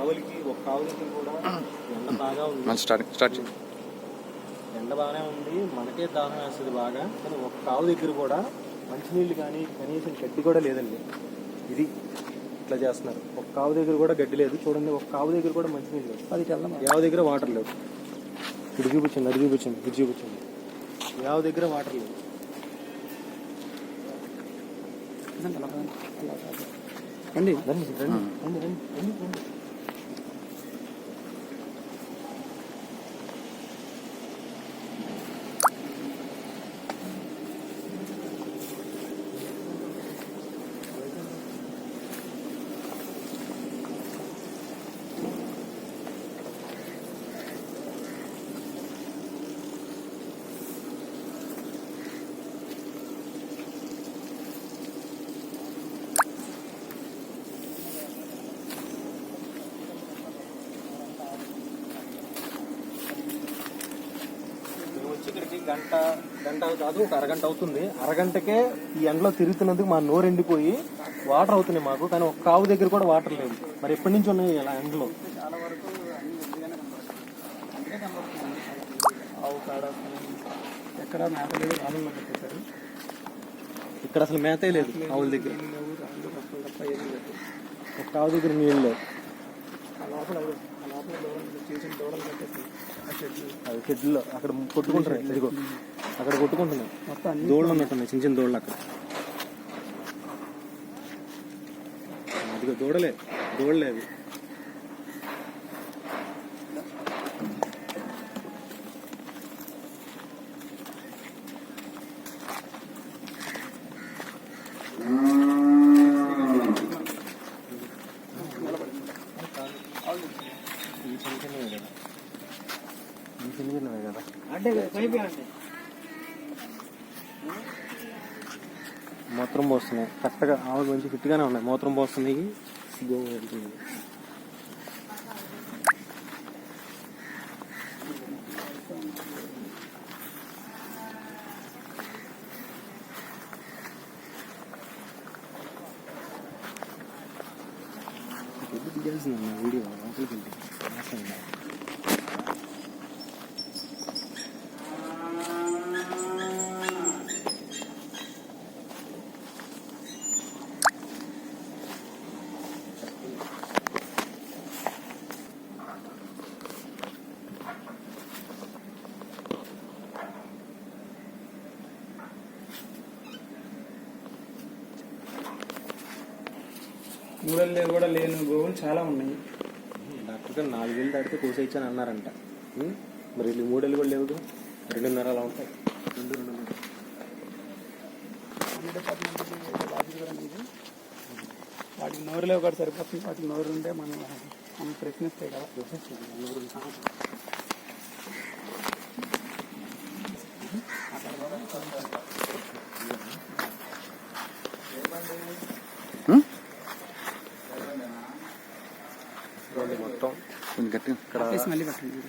ఆవులకి ఒక్క ఆవు దగ్గర కూడా ఎండ బాగా ఉంది. స్టార్ట్ ఎండ బాగానే ఉంది, మనకే దాహం వేస్తుంది బాగా. కానీ ఒక్క ఆవు దగ్గర కూడా మంచినీళ్ళు కానీ కనీసం గడ్డి కూడా లేదండి. ఇది ఇట్లా చేస్తున్నారు. ఒక్క ఆవు దగ్గర కూడా గడ్డి లేదు చూడండి. ఒక్క ఆవు దగ్గర కూడా మంచినీళ్ళు లేదు. ఆవు దగ్గర వాటర్ లేవు. ఇటు చూపించండి, అది చూపించండి, ఇటు చూపించండి. ఆవు దగ్గర వాటర్ లేవు. రండి రండి రండి రండి రండి రండి రండి. ఇక్కడికి గంట కాదు, ఒక అరగంట అవుతుంది. అరగంటకే ఈ ఎండలో తిరుగుతున్నందుకు మా నోరు ఎండిపోయి వాటర్ అవుతున్నాయి మాకు. కానీ ఒక్క ఆవు దగ్గర కూడా వాటర్ లేదు. మరి ఎప్పటి నుంచి ఉన్నాయి ఇలా ఎండలో? చాలా వరకు ఆవు కాడ ఎక్కడ మేత లేదు, ఆవులు పెట్టేశారు. ఇక్కడ అసలు మేతే లేదు ఆవుల దగ్గర. ఒక్క ఆవు దగ్గర నీళ్ళు లేదు. అది షెడ్లో అక్కడ కొట్టుకుంటున్నాయి. ఇదిగో అక్కడ కొట్టుకుంటున్నాయి. మొత్తం దోళ్ళు ఉన్నట్టున్నాయి, చిన్న చిన్న దోళ్ళు అక్కడ. అదిగో దూడలే అవి. మూత్రం పోస్తున్నాయి కరెక్ట్గా. ఆవులు మంచి ఫిట్గానే ఉన్నాయి, మూత్రం పోస్తున్నాయి. గోవు వెళ్తుంది. దిగాల్సిందన్న వీడియో లోపలికి వెళ్తే మూడేళ్ళు కూడా లేని గోవులు చాలా ఉన్నాయి. డాక్టర్ గారు 4 ఏళ్ళు దాటితే కోసేయచ్చని అన్నారంట. మరి 3 ఏళ్ళు కూడా లేవు, 2.5 అలా ఉంటాయి. 2.5 వాటికి నోరు లేవు కూడా సరిపోతుంది. వాటికి నోరు ఉంటే మనం ప్రశ్నిస్తాయి కదా. మొత్తం కొంచెం గట్టి మళ్ళీ పట్టండి.